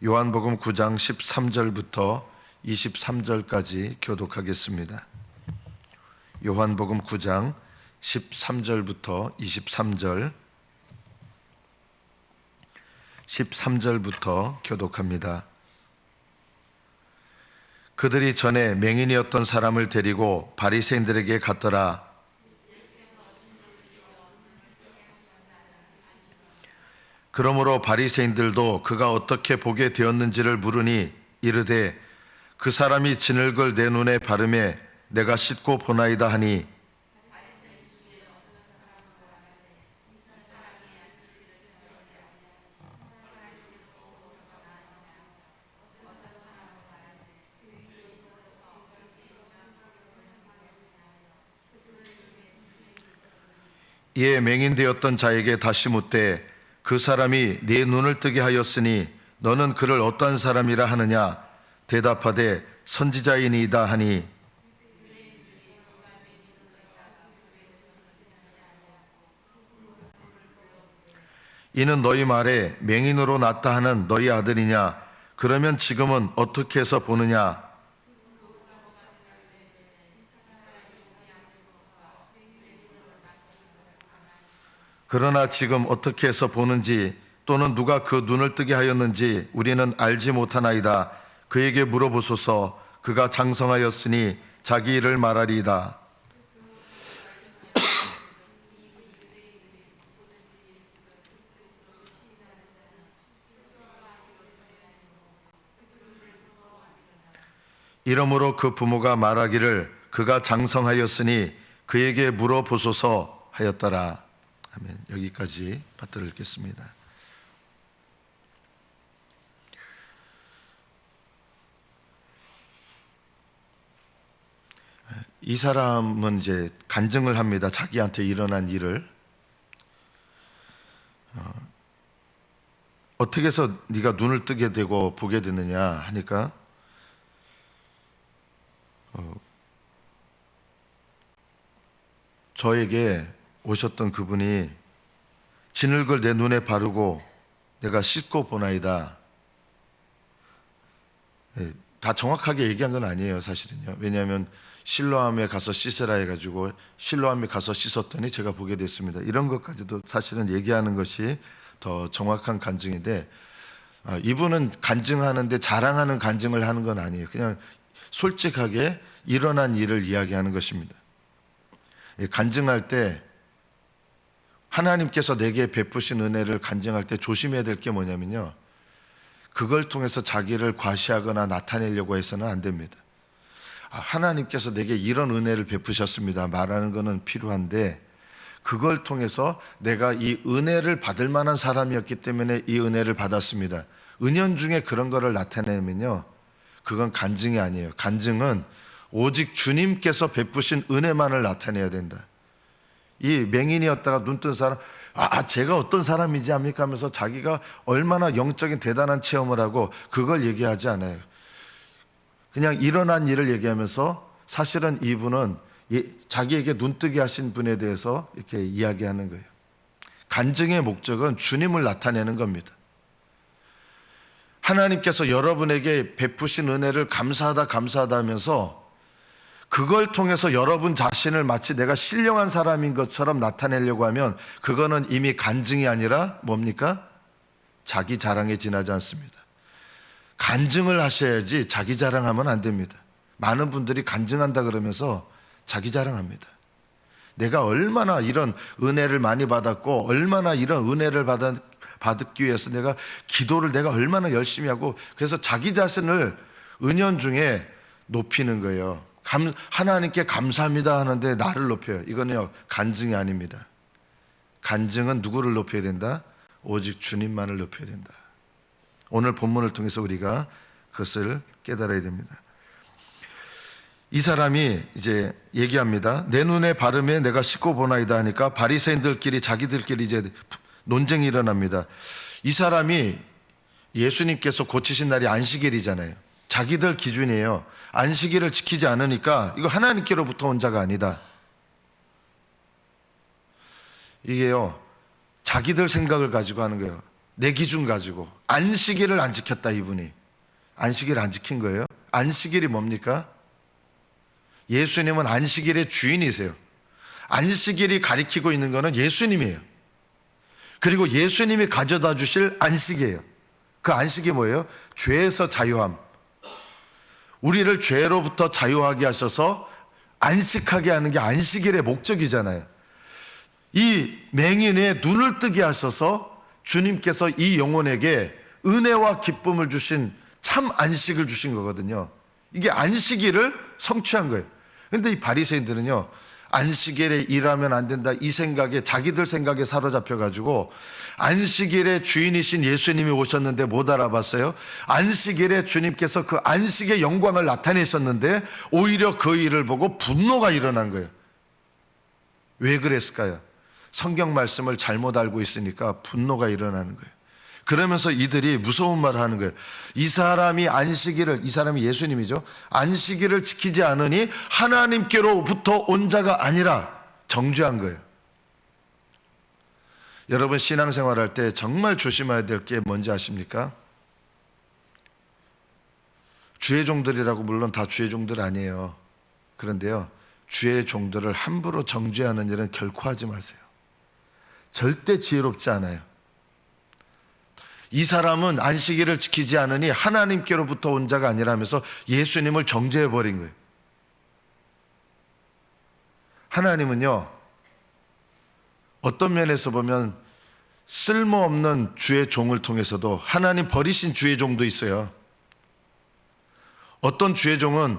요한복음 9장 13절부터 23절까지 교독하겠습니다. 요한복음 9장 13절부터 23절, 13절부터 교독합니다. 그들이 전에 맹인이었던 사람을 데리고 바리새인들에게 갔더라. 그러므로 바리새인들도 그가 어떻게 보게 되었는지를 물으니 이르되 그 사람이 진흙을 내 눈에 바르매 내가 씻고 보나이다 하니, 이에 맹인되었던 자에게 다시 묻되 그 사람이 네 눈을 뜨게 하였으니 너는 그를 어떠한 사람이라 하느냐? 대답하되 선지자이니이다 하니, 이는 너희 말에 맹인으로 났다 하는 너희 아들이냐? 그러면 지금은 어떻게 해서 보느냐? 그러나 지금 어떻게 해서 보는지 또는 누가 그 눈을 뜨게 하였는지 우리는 알지 못하나이다. 그에게 물어보소서. 그가 장성하였으니 자기 일을 말하리이다. 이러므로 그 부모가 말하기를 그가 장성하였으니 그에게 물어보소서 하였더라. 아멘. 여기까지 받들어 읽겠습니다. 이 사람은 이제 간증을 합니다. 자기한테 일어난 일을. 어떻게 해서 네가 눈을 뜨게 되고 보게 되느냐 하니까 저에게 오셨던 그분이 진흙을 내 눈에 바르고 내가 씻고 보나이다. 다 정확하게 얘기한 건 아니에요, 사실은요. 왜냐하면 실로암에 가서 씻으라 해가지고 실로암에 가서 씻었더니 제가 보게 됐습니다. 이런 것까지도 사실은 얘기하는 것이 더 정확한 간증인데, 이분은 간증하는데 자랑하는 간증을 하는 건 아니에요. 그냥 솔직하게 일어난 일을 이야기하는 것입니다. 간증할 때 하나님께서 내게 베푸신 은혜를 간증할 때 조심해야 될 게 뭐냐면요, 그걸 통해서 자기를 과시하거나 나타내려고 해서는 안 됩니다. 하나님께서 내게 이런 은혜를 베푸셨습니다 말하는 것은 필요한데, 그걸 통해서 내가 이 은혜를 받을 만한 사람이었기 때문에 이 은혜를 받았습니다, 은연중에 그런 거를 나타내면요, 그건 간증이 아니에요. 간증은 오직 주님께서 베푸신 은혜만을 나타내야 된다. 이 맹인이었다가 눈 뜬 사람, 제가 어떤 사람이지 합니까 하면서 자기가 얼마나 영적인 대단한 체험을 하고 그걸 얘기하지 않아요. 그냥 일어난 일을 얘기하면서 사실은 이분은 자기에게 눈뜨게 하신 분에 대해서 이렇게 이야기하는 거예요. 간증의 목적은 주님을 나타내는 겁니다. 하나님께서 여러분에게 베푸신 은혜를 감사하다 하면서 그걸 통해서 여러분 자신을 마치 내가 신령한 사람인 것처럼 나타내려고 하면 그거는 이미 간증이 아니라 뭡니까? 자기 자랑에 지나지 않습니다. 간증을 하셔야지 자기 자랑하면 안 됩니다. 많은 분들이 간증한다 그러면서 자기 자랑합니다. 내가 얼마나 이런 은혜를 많이 받았고 얼마나 이런 은혜를 받기 위해서 내가 기도를 내가 얼마나 열심히 하고, 그래서 자기 자신을 은연중에 높이는 거예요. 하나님께 감사합니다 하는데 나를 높여요. 이거는요, 간증이 아닙니다. 간증은 누구를 높여야 된다? 오직 주님만을 높여야 된다. 오늘 본문을 통해서 우리가 그것을 깨달아야 됩니다. 이 사람이 이제 얘기합니다. 내 눈에 바르매 내가 씻고 보나이다 하니까 바리새인들끼리 자기들끼리 이제 논쟁이 일어납니다. 이 사람이 예수님께서 고치신 날이 안식일이잖아요. 자기들 기준이에요. 안식일을 지키지 않으니까 이거 하나님께로부터 온 자가 아니다. 이게요, 자기들 생각을 가지고 하는 거예요. 내 기준 가지고 안식일을 안 지켰다. 이분이 안식일을 안 지킨 거예요. 안식일이 뭡니까? 예수님은 안식일의 주인이세요. 안식일이 가리키고 있는 것은 예수님이에요. 그리고 예수님이 가져다 주실 안식이에요. 그 안식이 뭐예요? 죄에서 자유함. 우리를 죄로부터 자유하게 하셔서 안식하게 하는 게 안식일의 목적이잖아요. 이 맹인의 눈을 뜨게 하셔서 주님께서 이 영혼에게 은혜와 기쁨을 주신 참 안식을 주신 거거든요. 이게 안식일을 성취한 거예요. 그런데 이 바리새인들은요, 안식일에 일하면 안 된다 이 생각에, 자기들 생각에 사로잡혀 가지고 안식일의 주인이신 예수님이 오셨는데 못 알아봤어요. 안식일에 주님께서 그 안식의 영광을 나타내셨는데 오히려 그 일을 보고 분노가 일어난 거예요. 왜 그랬을까요? 성경 말씀을 잘못 알고 있으니까 분노가 일어나는 거예요. 그러면서 이들이 무서운 말을 하는 거예요. 이 사람이 안식일을, 이 사람이 예수님이죠, 안식일을 지키지 않으니 하나님께로부터 온 자가 아니라 정죄한 거예요. 여러분, 신앙생활할 때 정말 조심해야 될 게 뭔지 아십니까? 주의 종들이라고, 물론 다 주의 종들 아니에요. 그런데요, 주의 종들을 함부로 정죄하는 일은 결코 하지 마세요. 절대 지혜롭지 않아요. 이 사람은 안식일을 지키지 않으니 하나님께로부터 온 자가 아니라면서 예수님을 정죄해버린 거예요. 하나님은요, 어떤 면에서 보면 쓸모없는 주의 종을 통해서도 하나님 버리신 주의 종도 있어요. 어떤 주의 종은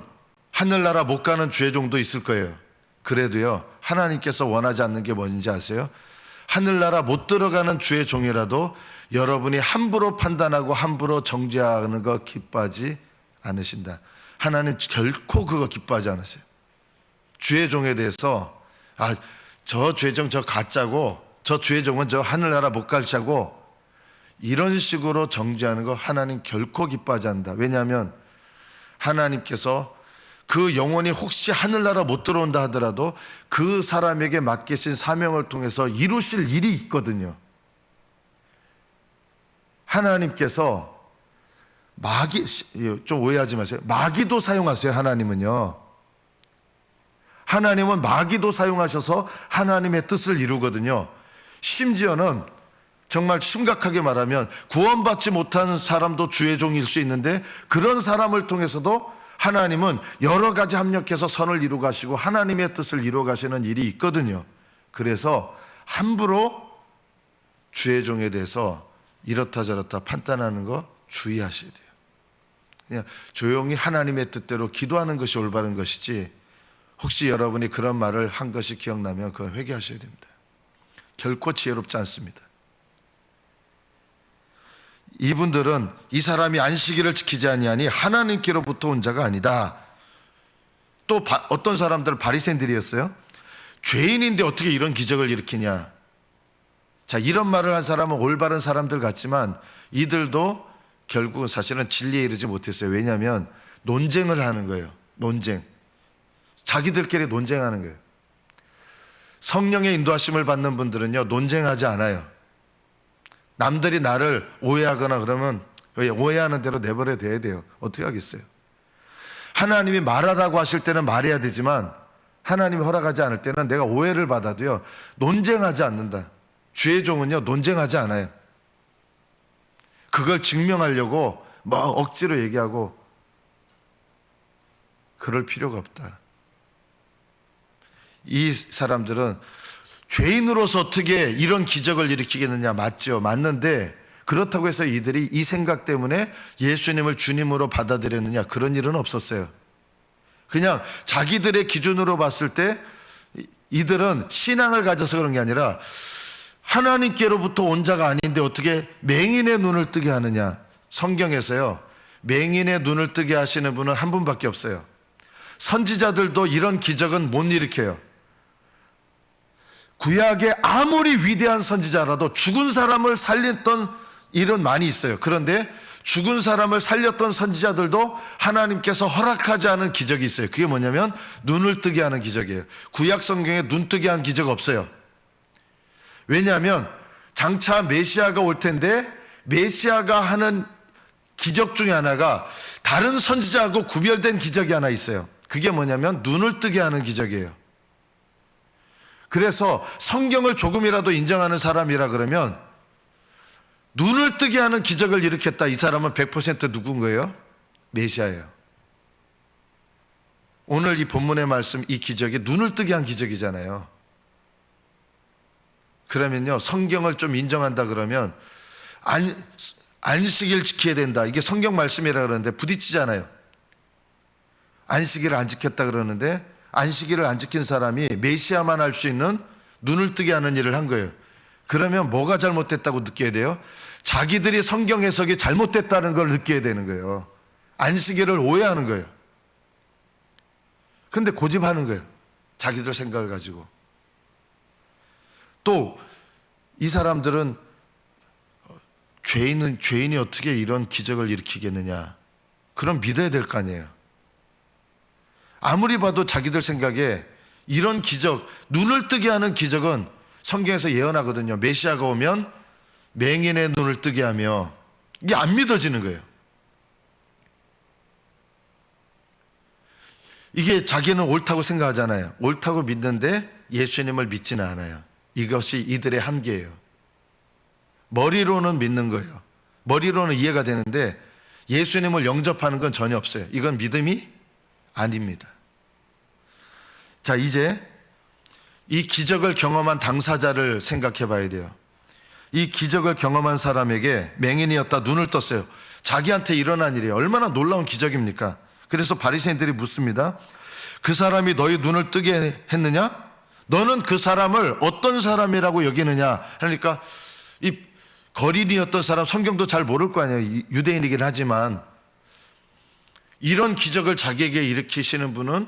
하늘나라 못 가는 주의 종도 있을 거예요. 그래도요, 하나님께서 원하지 않는 게 뭔지 아세요? 하늘나라 못 들어가는 주의 종이라도 여러분이 함부로 판단하고 함부로 정죄하는 거 기뻐하지 않으신다. 하나님 결코 그거 기뻐하지 않으세요. 주의 종에 대해서 저 주의 종 저 가짜고, 저 주의 종은 저 하늘나라 못 갈 자고, 이런 식으로 정죄하는 거 하나님 결코 기뻐하지 않는다. 왜냐하면 하나님께서 그 영혼이 혹시 하늘나라 못 들어온다 하더라도 그 사람에게 맡기신 사명을 통해서 이루실 일이 있거든요. 하나님께서 좀 오해하지 마세요. 마귀도 사용하세요. 하나님은요, 하나님은 마귀도 사용하셔서 하나님의 뜻을 이루거든요. 심지어는 정말 심각하게 말하면 구원받지 못하는 사람도 주의 종일 수 있는데, 그런 사람을 통해서도 하나님은 여러 가지 합력해서 선을 이루어 가시고 하나님의 뜻을 이루어 가시는 일이 있거든요. 그래서 함부로 주의 종에 대해서 이렇다 저렇다 판단하는 거 주의하셔야 돼요. 그냥 조용히 하나님의 뜻대로 기도하는 것이 올바른 것이지, 혹시 여러분이 그런 말을 한 것이 기억나면 그걸 회개하셔야 됩니다. 결코 지혜롭지 않습니다. 이분들은 이 사람이 안식일을 지키지 아니하니 하나님께로부터 온 자가 아니다. 또 어떤 사람들은 바리새인들이었어요. 죄인인데 어떻게 이런 기적을 일으키냐. 자, 이런 말을 한 사람은 올바른 사람들 같지만 이들도 결국은 사실은 진리에 이르지 못했어요. 왜냐하면 논쟁을 하는 거예요. 논쟁. 자기들끼리 논쟁하는 거예요. 성령의 인도하심을 받는 분들은요, 논쟁하지 않아요. 남들이 나를 오해하거나 그러면 오해하는 대로 내버려 둬야 돼요. 어떻게 하겠어요? 하나님이 말하라고 하실 때는 말해야 되지만 하나님이 허락하지 않을 때는 내가 오해를 받아도요, 논쟁하지 않는다. 주의 종은요, 논쟁하지 않아요. 그걸 증명하려고 막 억지로 얘기하고 그럴 필요가 없다. 이 사람들은 죄인으로서 어떻게 이런 기적을 일으키겠느냐, 맞죠? 맞는데 그렇다고 해서 이들이 이 생각 때문에 예수님을 주님으로 받아들였느냐, 그런 일은 없었어요. 그냥 자기들의 기준으로 봤을 때 이들은 신앙을 가져서 그런 게 아니라 하나님께로부터 온 자가 아닌데 어떻게 맹인의 눈을 뜨게 하느냐. 성경에서요, 맹인의 눈을 뜨게 하시는 분은 한 분밖에 없어요. 선지자들도 이런 기적은 못 일으켜요. 구약에 아무리 위대한 선지자라도 죽은 사람을 살렸던 일은 많이 있어요. 그런데 죽은 사람을 살렸던 선지자들도 하나님께서 허락하지 않은 기적이 있어요. 그게 뭐냐면 눈을 뜨게 하는 기적이에요. 구약 성경에 눈 뜨게 한 기적 없어요. 왜냐하면 장차 메시아가 올 텐데 메시아가 하는 기적 중에 하나가 다른 선지자하고 구별된 기적이 하나 있어요. 그게 뭐냐면 눈을 뜨게 하는 기적이에요. 그래서 성경을 조금이라도 인정하는 사람이라 그러면 눈을 뜨게 하는 기적을 일으켰다. 이 사람은 100% 누군 거예요? 메시아예요. 오늘 이 본문의 말씀, 이 기적이 눈을 뜨게 한 기적이잖아요. 그러면요, 성경을 좀 인정한다 그러면 안식일 지켜야 된다. 이게 성경 말씀이라 그러는데 부딪히잖아요. 안식일을 안 지켰다 그러는데 안식일을 안 지킨 사람이 메시아만 할 수 있는 눈을 뜨게 하는 일을 한 거예요. 그러면 뭐가 잘못됐다고 느껴야 돼요? 자기들이 성경 해석이 잘못됐다는 걸 느껴야 되는 거예요. 안식일을 오해하는 거예요. 근데 고집하는 거예요. 자기들 생각을 가지고. 또 이 사람들은 죄인이 어떻게 이런 기적을 일으키겠느냐. 그럼 믿어야 될 거 아니에요. 아무리 봐도 자기들 생각에 이런 기적, 눈을 뜨게 하는 기적은 성경에서 예언하거든요. 메시아가 오면 맹인의 눈을 뜨게 하며, 이게 안 믿어지는 거예요. 이게 자기는 옳다고 생각하잖아요. 옳다고 믿는데 예수님을 믿지는 않아요. 이것이 이들의 한계예요. 머리로는 믿는 거예요. 머리로는 이해가 되는데 예수님을 영접하는 건 전혀 없어요. 이건 믿음이 아닙니다. 자, 이제 이 기적을 경험한 당사자를 생각해 봐야 돼요. 이 기적을 경험한 사람에게 맹인이었다, 눈을 떴어요. 자기한테 일어난 일이 얼마나 놀라운 기적입니까? 그래서 바리새인들이 묻습니다. 그 사람이 너희 눈을 뜨게 했느냐? 너는 그 사람을 어떤 사람이라고 여기느냐? 그러니까 이 거린이었던 사람, 성경도 잘 모를 거 아니에요. 유대인이긴 하지만 이런 기적을 자기에게 일으키시는 분은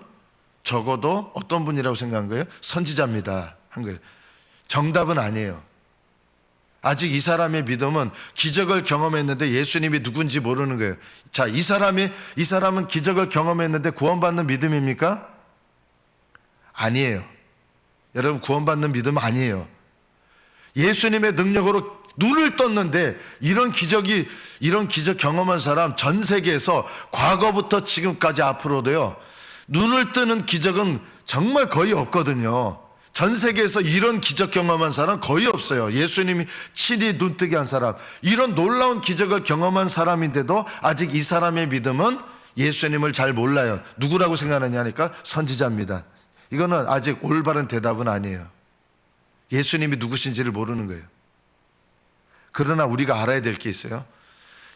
적어도 어떤 분이라고 생각한 거예요? 선지자입니다 한 거예요. 정답은 아니에요. 아직 이 사람의 믿음은 기적을 경험했는데 예수님이 누군지 모르는 거예요. 자, 이 사람은 기적을 경험했는데 구원받는 믿음입니까? 아니에요. 여러분, 구원받는 믿음 아니에요. 예수님의 능력으로 눈을 떴는데 이런 기적 경험한 사람 전 세계에서 과거부터 지금까지 앞으로도요, 눈을 뜨는 기적은 정말 거의 없거든요. 전 세계에서 이런 기적 경험한 사람 거의 없어요. 예수님이 친히 눈뜨게 한 사람, 이런 놀라운 기적을 경험한 사람인데도 아직 이 사람의 믿음은 예수님을 잘 몰라요. 누구라고 생각하느냐 하니까 선지자입니다. 이거는 아직 올바른 대답은 아니에요. 예수님이 누구신지를 모르는 거예요. 그러나 우리가 알아야 될 게 있어요.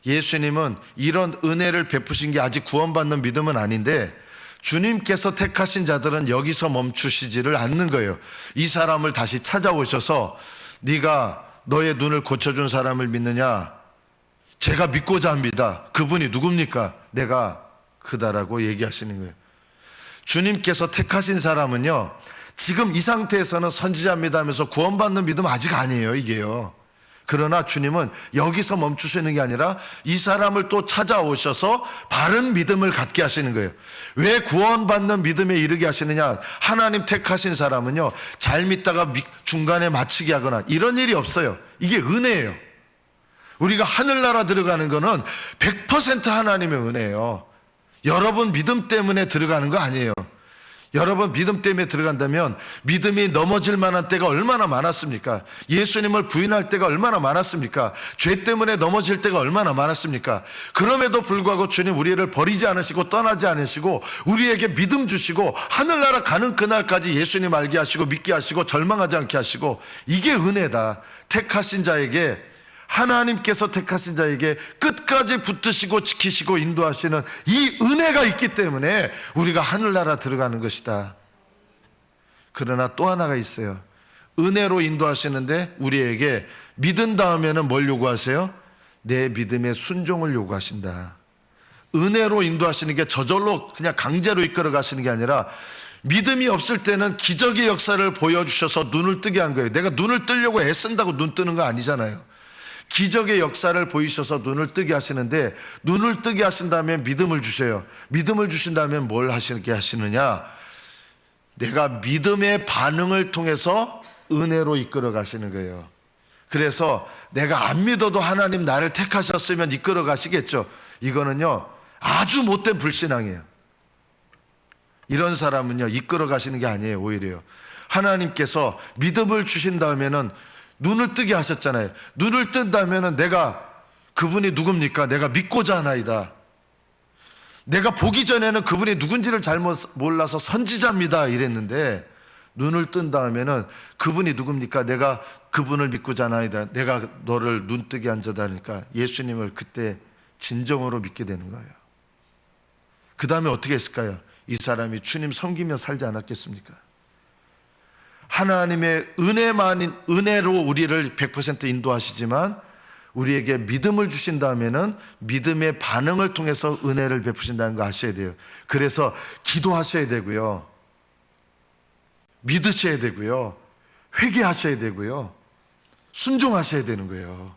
예수님은 이런 은혜를 베푸신 게 아직 구원받는 믿음은 아닌데 주님께서 택하신 자들은 여기서 멈추시지를 않는 거예요. 이 사람을 다시 찾아오셔서 네가 너의 눈을 고쳐준 사람을 믿느냐? 제가 믿고자 합니다. 그분이 누굽니까? 내가 그다라고 얘기하시는 거예요. 주님께서 택하신 사람은요, 지금 이 상태에서는 선지자입니다 하면서 구원받는 믿음 아직 아니에요, 이게요. 그러나 주님은 여기서 멈추시는 게 아니라 이 사람을 또 찾아오셔서 바른 믿음을 갖게 하시는 거예요. 왜 구원받는 믿음에 이르게 하시느냐? 하나님 택하신 사람은요, 잘 믿다가 중간에 마치게 하거나 이런 일이 없어요. 이게 은혜예요. 우리가 하늘나라 들어가는 거는 100% 하나님의 은혜예요. 여러분 믿음 때문에 들어가는 거 아니에요. 여러분 믿음 때문에 들어간다면 믿음이 넘어질 만한 때가 얼마나 많았습니까? 예수님을 부인할 때가 얼마나 많았습니까? 죄 때문에 넘어질 때가 얼마나 많았습니까? 그럼에도 불구하고 주님 우리를 버리지 않으시고 떠나지 않으시고 우리에게 믿음 주시고 하늘나라 가는 그날까지 예수님 알게 하시고 믿게 하시고 절망하지 않게 하시고, 이게 은혜다. 택하신 자에게, 하나님께서 택하신 자에게 끝까지 붙드시고 지키시고 인도하시는 이 은혜가 있기 때문에 우리가 하늘나라 들어가는 것이다. 그러나 또 하나가 있어요. 은혜로 인도하시는데 우리에게 믿은 다음에는 뭘 요구하세요? 내 믿음의 순종을 요구하신다. 은혜로 인도하시는 게 저절로 그냥 강제로 이끌어 가시는 게 아니라 믿음이 없을 때는 기적의 역사를 보여주셔서 눈을 뜨게 한 거예요. 내가 눈을 뜨려고 애쓴다고 눈 뜨는 거 아니잖아요. 기적의 역사를 보이셔서 눈을 뜨게 하시는데, 눈을 뜨게 하신 다음에 믿음을 주셔요. 믿음을 주신 다음에 뭘 하시게 하시느냐? 내가 믿음의 반응을 통해서 은혜로 이끌어 가시는 거예요. 그래서 내가 안 믿어도 하나님 나를 택하셨으면 이끌어 가시겠죠. 이거는요 아주 못된 불신앙이에요. 이런 사람은요 이끌어 가시는 게 아니에요. 오히려요. 하나님께서 믿음을 주신 다음에는 눈을 뜨게 하셨잖아요. 눈을 뜬 다음에는 내가 그분이 누굽니까? 내가 믿고자 하나이다. 내가 보기 전에는 그분이 누군지를 잘못 몰라서 선지자입니다 이랬는데, 눈을 뜬 다음에는 그분이 누굽니까? 내가 그분을 믿고자 하나이다. 내가 너를 눈뜨게 한 자다니까 예수님을 그때 진정으로 믿게 되는 거예요. 그 다음에 어떻게 했을까요? 이 사람이 주님 섬기며 살지 않았겠습니까? 하나님의 은혜로 우리를 100% 인도하시지만 우리에게 믿음을 주신 다음에는 믿음의 반응을 통해서 은혜를 베푸신다는 거 아셔야 돼요. 그래서 기도하셔야 되고요, 믿으셔야 되고요, 회개하셔야 되고요, 순종하셔야 되는 거예요.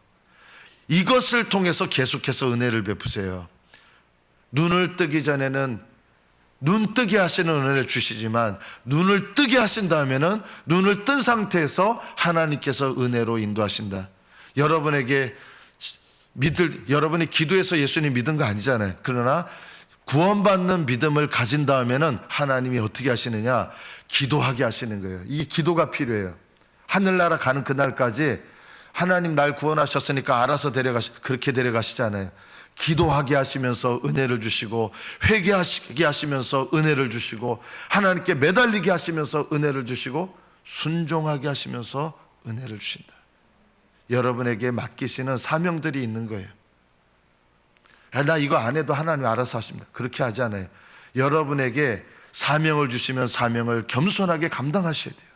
이것을 통해서 계속해서 은혜를 베푸세요. 눈을 뜨기 전에는 눈 뜨게 하시는 은혜를 주시지만 눈을 뜨게 하신 다음에는 눈을 뜬 상태에서 하나님께서 은혜로 인도하신다. 여러분이 기도해서 예수님 믿은 거 아니잖아요. 그러나 구원받는 믿음을 가진 다음에는 하나님이 어떻게 하시느냐? 기도하게 하시는 거예요. 이 기도가 필요해요. 하늘나라 가는 그날까지 하나님 날 구원하셨으니까 알아서 그렇게 데려가시지 않아요. 기도하게 하시면서 은혜를 주시고, 회개하게 하시면서 은혜를 주시고, 하나님께 매달리게 하시면서 은혜를 주시고, 순종하게 하시면서 은혜를 주신다. 여러분에게 맡기시는 사명들이 있는 거예요. 나 이거 안 해도 하나님 알아서 하십니다. 그렇게 하지 않아요. 여러분에게 사명을 주시면 사명을 겸손하게 감당하셔야 돼요.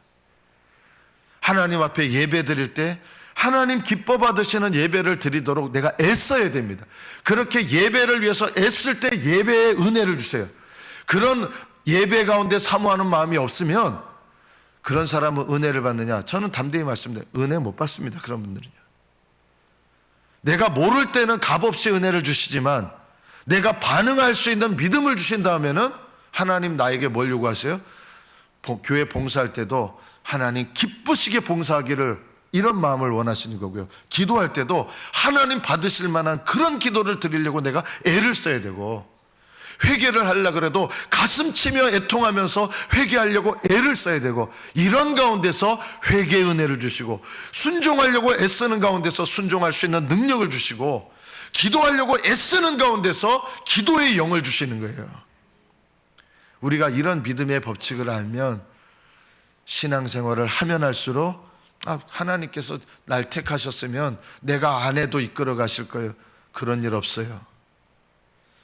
하나님 앞에 예배 드릴 때 하나님 기뻐 받으시는 예배를 드리도록 내가 애써야 됩니다. 그렇게 예배를 위해서 애쓸 때 예배의 은혜를 주세요. 그런 예배 가운데 사모하는 마음이 없으면 그런 사람은 은혜를 받느냐? 저는 담대히 말씀드려요. 은혜 못 받습니다. 그런 분들은요. 내가 모를 때는 값없이 은혜를 주시지만 내가 반응할 수 있는 믿음을 주신 다음에는 하나님 나에게 뭘 요구하세요? 교회 봉사할 때도 하나님 기쁘시게 봉사하기를, 이런 마음을 원하시는 거고요. 기도할 때도 하나님 받으실 만한 그런 기도를 드리려고 내가 애를 써야 되고, 회개를 하려고 그래도 가슴 치며 애통하면서 회개하려고 애를 써야 되고, 이런 가운데서 회개의 은혜를 주시고, 순종하려고 애쓰는 가운데서 순종할 수 있는 능력을 주시고, 기도하려고 애쓰는 가운데서 기도의 영을 주시는 거예요. 우리가 이런 믿음의 법칙을 알면 신앙생활을 하면 할수록 하나님께서 날 택하셨으면 내가 안 해도 이끌어 가실 거예요. 그런 일 없어요.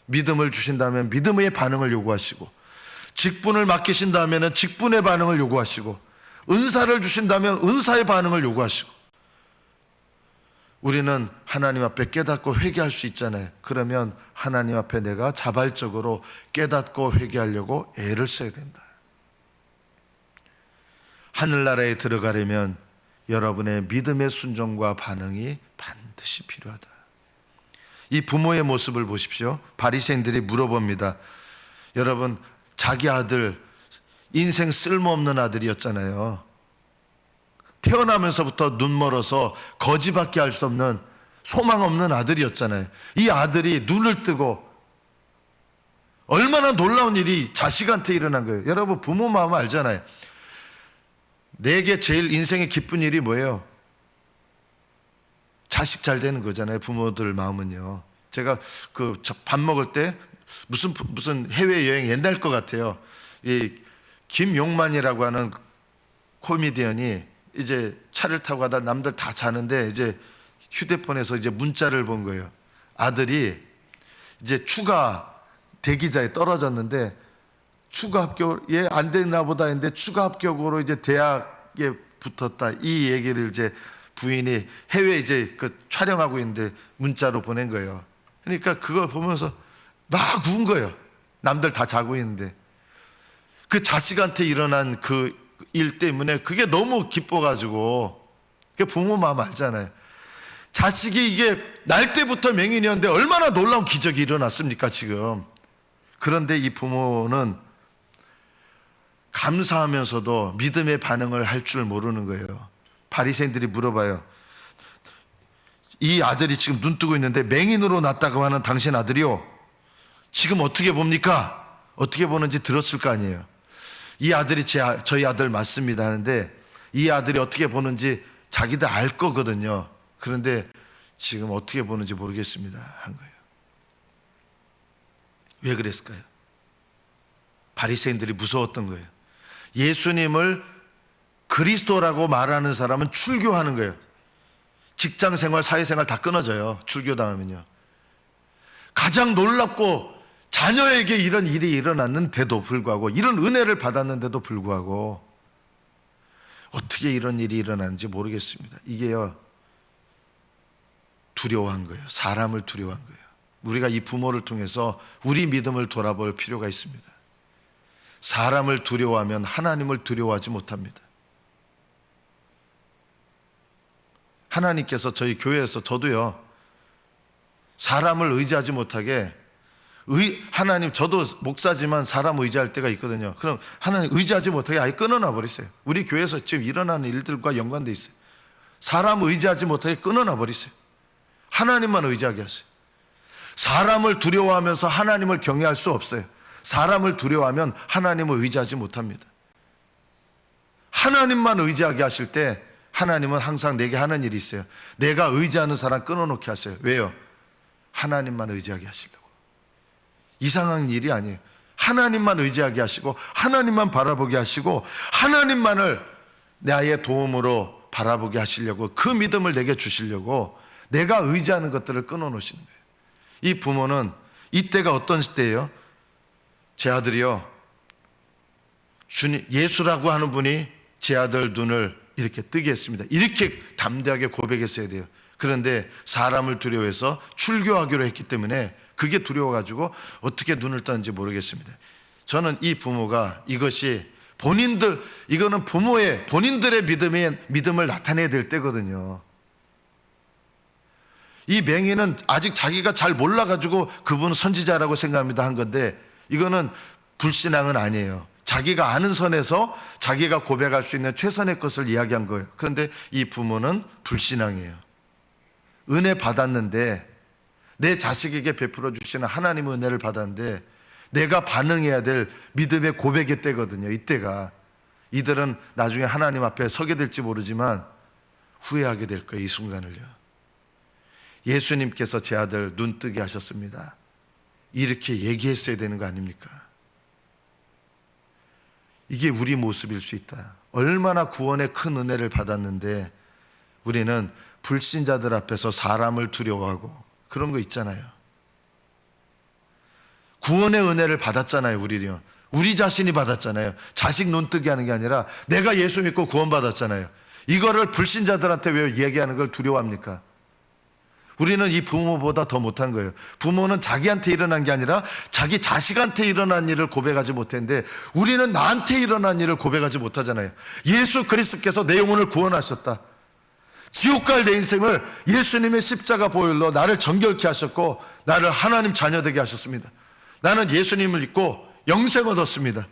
믿음을 주신다면 믿음의 반응을 요구하시고, 직분을 맡기신다면 직분의 반응을 요구하시고, 은사를 주신다면 은사의 반응을 요구하시고, 우리는 하나님 앞에 깨닫고 회개할 수 있잖아요. 그러면 하나님 앞에 내가 자발적으로 깨닫고 회개하려고 애를 써야 된다. 하늘나라에 들어가려면 여러분의 믿음의 순종과 반응이 반드시 필요하다. 이 부모의 모습을 보십시오. 바리새인들이 물어봅니다. 여러분, 자기 아들, 인생 쓸모없는 아들이었잖아요. 태어나면서부터 눈멀어서 거지밖에 할 수 없는 소망 없는 아들이었잖아요. 이 아들이 눈을 뜨고, 얼마나 놀라운 일이 자식한테 일어난 거예요. 여러분, 부모 마음 알잖아요. 내게 제일 인생의 기쁜 일이 뭐예요? 자식 잘 되는 거잖아요. 부모들 마음은요. 제가 밥 먹을 때 무슨 해외여행 옛날 것 같아요. 이 김용만이라고 하는 코미디언이 이제 차를 타고 가다 남들 다 자는데 이제 휴대폰에서 이제 문자를 본 거예요. 아들이 이제 추가 대기자에 떨어졌는데 추가 합격, 얘 안 되나 보다 했는데 추가 합격으로 이제 대학에 붙었다. 이 얘기를 이제 부인이 해외 이제 촬영하고 있는데 문자로 보낸 거예요. 그러니까 그걸 보면서 막 운 거예요. 남들 다 자고 있는데. 그 자식한테 일어난 그 일 때문에 그게 너무 기뻐가지고, 부모 마음 알잖아요. 자식이 이게 날 때부터 맹인이었는데 얼마나 놀라운 기적이 일어났습니까, 지금. 그런데 이 부모는 감사하면서도 믿음의 반응을 할 줄 모르는 거예요. 바리새인들이 물어봐요. 이 아들이 지금 눈 뜨고 있는데 맹인으로 났다고 하는 당신 아들이요, 지금 어떻게 봅니까? 어떻게 보는지 들었을 거 아니에요. 이 아들이 저희 아들 맞습니다 하는데 이 아들이 어떻게 보는지 자기도 알 거거든요. 그런데 지금 어떻게 보는지 모르겠습니다 한 거예요. 왜 그랬을까요? 바리새인들이 무서웠던 거예요. 예수님을 그리스도라고 말하는 사람은 출교하는 거예요. 직장생활, 사회생활 다 끊어져요. 출교당하면요. 가장 놀랍고 자녀에게 이런 일이 일어났는데도 불구하고, 이런 은혜를 받았는데도 불구하고 어떻게 이런 일이 일어났는지 모르겠습니다. 이게요, 두려워한 거예요. 사람을 두려워한 거예요. 우리가 이 부모를 통해서 우리 믿음을 돌아볼 필요가 있습니다. 사람을 두려워하면 하나님을 두려워하지 못합니다. 하나님께서 저희 교회에서, 저도요, 사람을 의지하지 못하게, 하나님, 저도 목사지만 사람 의지할 때가 있거든요. 그럼 하나님 의지하지 못하게 아예 끊어놔 버리세요. 우리 교회에서 지금 일어나는 일들과 연관돼 있어요. 사람 의지하지 못하게 끊어놔 버리세요. 하나님만 의지하게 하세요. 사람을 두려워하면서 하나님을 경외할 수 없어요. 사람을 두려워하면 하나님을 의지하지 못합니다. 하나님만 의지하게 하실 때 하나님은 항상 내게 하는 일이 있어요. 내가 의지하는 사람 끊어놓게 하세요. 왜요? 하나님만 의지하게 하시려고. 이상한 일이 아니에요. 하나님만 의지하게 하시고 하나님만 바라보게 하시고 하나님만을 나의 도움으로 바라보게 하시려고, 그 믿음을 내게 주시려고 내가 의지하는 것들을 끊어놓으시는 거예요. 이 부모는 이때가 어떤 때예요? 제 아들이요, 주님, 예수라고 하는 분이 제 아들 눈을 이렇게 뜨게 했습니다. 이렇게 담대하게 고백했어야 돼요. 그런데 사람을 두려워해서 출교하기로 했기 때문에 그게 두려워가지고 어떻게 눈을 떴는지 모르겠습니다. 저는 이 부모가 이것이 이거는 부모의 본인들의 믿음을 나타내야 될 때거든요. 이 맹인은 아직 자기가 잘 몰라가지고 그분은 선지자라고 생각합니다 한 건데, 이거는 불신앙은 아니에요. 자기가 아는 선에서 자기가 고백할 수 있는 최선의 것을 이야기한 거예요. 그런데 이 부모는 불신앙이에요. 은혜 받았는데, 내 자식에게 베풀어 주시는 하나님의 은혜를 받았는데 내가 반응해야 될 믿음의 고백의 때거든요. 이때가. 이들은 나중에 하나님 앞에 서게 될지 모르지만 후회하게 될 거예요. 이 순간을요. 예수님께서 제 아들 눈 뜨게 하셨습니다. 이렇게 얘기했어야 되는 거 아닙니까? 이게 우리 모습일 수 있다. 얼마나 구원의 큰 은혜를 받았는데 우리는 불신자들 앞에서 사람을 두려워하고 그런 거 있잖아요. 구원의 은혜를 받았잖아요. 우리요. 우리 자신이 받았잖아요. 자식 눈 뜨게 하는 게 아니라 내가 예수 믿고 구원받았잖아요. 이거를 불신자들한테 왜 얘기하는 걸 두려워합니까? 우리는 이 부모보다 더 못한 거예요. 부모는 자기한테 일어난 게 아니라 자기 자식한테 일어난 일을 고백하지 못했는데 우리는 나한테 일어난 일을 고백하지 못하잖아요. 예수 그리스도께서 내 영혼을 구원하셨다. 지옥 갈 내 인생을 예수님의 십자가 보혈로 나를 정결케 하셨고 나를 하나님 자녀 되게 하셨습니다. 나는 예수님을 믿고 영생 얻었습니다.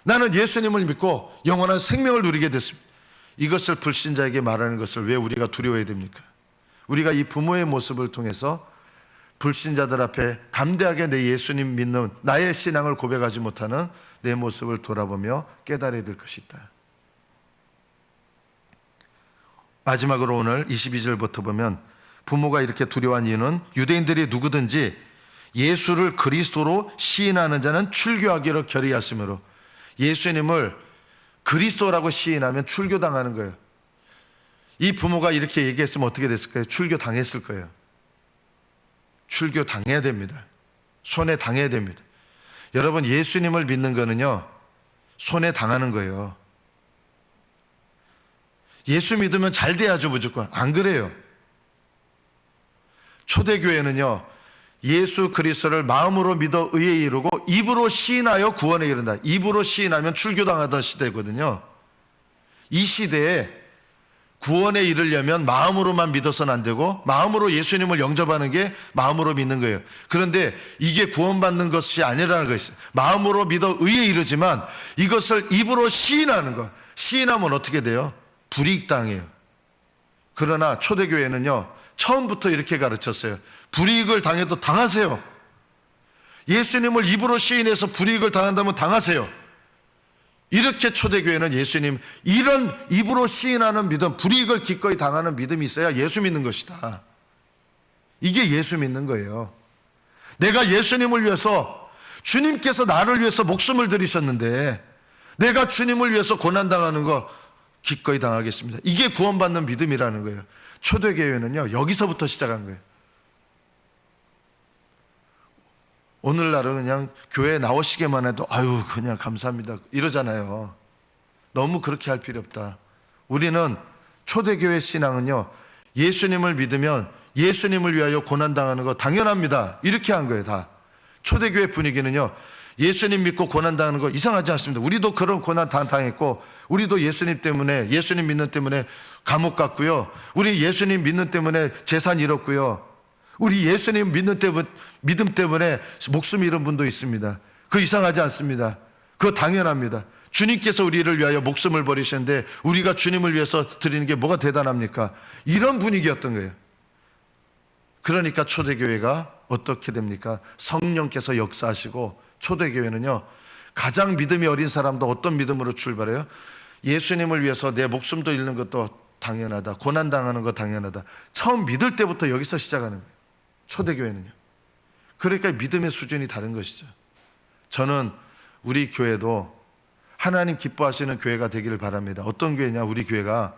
나는 예수님을 믿고 영원한 생명을 누리게 됐습니다. 이것을 불신자에게 말하는 것을 왜 우리가 두려워해야 됩니까? 우리가 이 부모의 모습을 통해서 불신자들 앞에 담대하게 내 예수님 믿는 나의 신앙을 고백하지 못하는 내 모습을 돌아보며 깨달아야 될 것이 있다. 마지막으로 오늘 22절부터 보면 부모가 이렇게 두려워한 이유는 유대인들이 누구든지 예수를 그리스도로 시인하는 자는 출교하기로 결의하심으로, 예수님을 그리스도라고 시인하면 출교당하는 거예요. 이 부모가 이렇게 얘기했으면 어떻게 됐을까요? 출교당했을 거예요. 출교당해야 됩니다. 손해당해야 됩니다. 여러분, 예수님을 믿는 거는요, 손해당하는 거예요. 예수 믿으면 잘 돼야죠, 무조건. 안 그래요. 초대교회는요, 예수 그리스도를 마음으로 믿어 의에 이르고 입으로 시인하여 구원에 이른다. 입으로 시인하면 출교당하던 시대거든요. 이 시대에 구원에 이르려면 마음으로만 믿어서는 안 되고 마음으로 예수님을 영접하는 게 마음으로 믿는 거예요. 그런데 이게 구원받는 것이 아니라는 거 있어요. 마음으로 믿어 의에 이르지만 이것을 입으로 시인하는 거. 시인하면 어떻게 돼요? 불이익당해요. 그러나 초대교회는요, 처음부터 이렇게 가르쳤어요. 불이익을 당해도 당하세요. 예수님을 입으로 시인해서 불이익을 당한다면 당하세요. 이렇게 초대교회는 예수님, 이런 입으로 시인하는 믿음, 불이익을 기꺼이 당하는 믿음이 있어야 예수 믿는 것이다. 이게 예수 믿는 거예요. 내가 예수님을 위해서, 주님께서 나를 위해서 목숨을 들이셨는데 내가 주님을 위해서 고난당하는 거 기꺼이 당하겠습니다. 이게 구원받는 믿음이라는 거예요. 초대교회는요, 여기서부터 시작한 거예요. 오늘날은 그냥 교회에 나오시기만 해도 아유 그냥 감사합니다 이러잖아요. 너무 그렇게 할 필요 없다. 우리는 초대교회 신앙은요, 예수님을 믿으면 예수님을 위하여 고난당하는 거 당연합니다 이렇게 한 거예요. 다 초대교회 분위기는요, 예수님 믿고 고난당하는 거 이상하지 않습니다. 우리도 그런 고난 당했고, 우리도 예수님 때문에, 예수님 믿는 때문에 감옥 갔고요, 우리 예수님 믿는 때문에 재산 잃었고요, 우리 예수님 믿음 때문에 목숨 잃은 분도 있습니다. 그거 이상하지 않습니다. 그거 당연합니다. 주님께서 우리를 위하여 목숨을 버리셨는데 우리가 주님을 위해서 드리는 게 뭐가 대단합니까? 이런 분위기였던 거예요. 그러니까 초대교회가 어떻게 됩니까? 성령께서 역사하시고, 초대교회는요, 가장 믿음이 어린 사람도 어떤 믿음으로 출발해요? 예수님을 위해서 내 목숨도 잃는 것도 당연하다, 고난당하는 거 당연하다. 처음 믿을 때부터 여기서 시작하는 거예요, 초대교회는요. 그러니까 믿음의 수준이 다른 것이죠. 저는 우리 교회도 하나님 기뻐하시는 교회가 되기를 바랍니다. 어떤 교회냐? 우리 교회가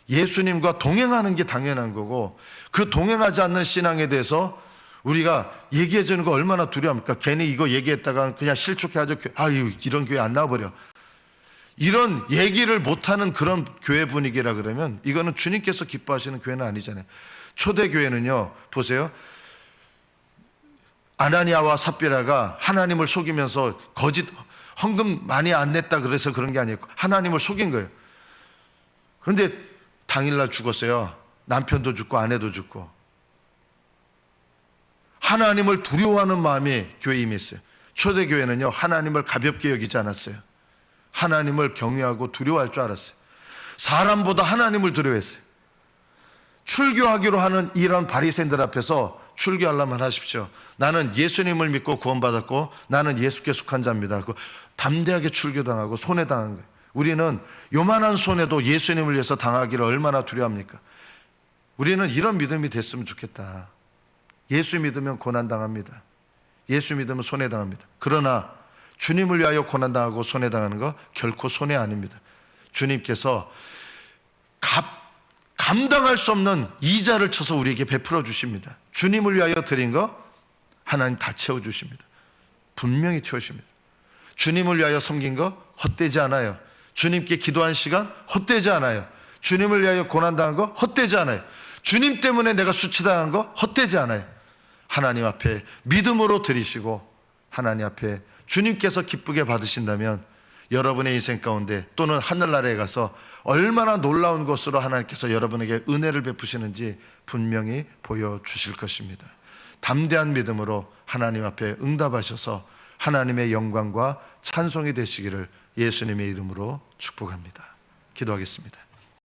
예수님과 동행하는 게 당연한 거고, 그 동행하지 않는 신앙에 대해서 우리가 얘기해 주는 거 얼마나 두려워합니까? 괜히 이거 얘기했다가 그냥 실축해가지고 아유 이런 교회 안 나와버려, 이런 얘기를 못하는 그런 교회 분위기라 그러면 이거는 주님께서 기뻐하시는 교회는 아니잖아요. 초대교회는요, 보세요, 아나니아와 삽비라가 하나님을 속이면서 거짓 헌금 많이 안 냈다 그래서 그런 게 아니고 하나님을 속인 거예요. 그런데 당일날 죽었어요. 남편도 죽고 아내도 죽고. 하나님을 두려워하는 마음이 교회에 임했어요. 초대교회는요, 하나님을 가볍게 여기지 않았어요. 하나님을 경외하고 두려워할 줄 알았어요. 사람보다 하나님을 두려워했어요. 출교하기로 하는 이런 바리새인들 앞에서 출교하려면 하십시오. 나는 예수님을 믿고 구원받았고 나는 예수께 속한 자입니다. 담대하게 출교당하고 손해당한 거예요. 우리는 요만한 손해도 예수님을 위해서 당하기를 얼마나 두려워합니까? 우리는 이런 믿음이 됐으면 좋겠다. 예수 믿으면 고난당합니다. 예수 믿으면 손해당합니다. 그러나 주님을 위하여 고난당하고 손해당하는 거 결코 손해 아닙니다. 주님께서 감당할 수 없는 이자를 쳐서 우리에게 베풀어 주십니다. 주님을 위하여 드린 거 하나님 다 채워주십니다. 분명히 채우십니다. 주님을 위하여 섬긴 거 헛되지 않아요. 주님께 기도한 시간 헛되지 않아요. 주님을 위하여 고난당한 거 헛되지 않아요. 주님 때문에 내가 수치당한 거 헛되지 않아요. 하나님 앞에 믿음으로 드리시고 하나님 앞에 주님께서 기쁘게 받으신다면 여러분의 인생 가운데 또는 하늘나라에 가서 얼마나 놀라운 것으로 하나님께서 여러분에게 은혜를 베푸시는지 분명히 보여주실 것입니다. 담대한 믿음으로 하나님 앞에 응답하셔서 하나님의 영광과 찬송이 되시기를 예수님의 이름으로 축복합니다. 기도하겠습니다.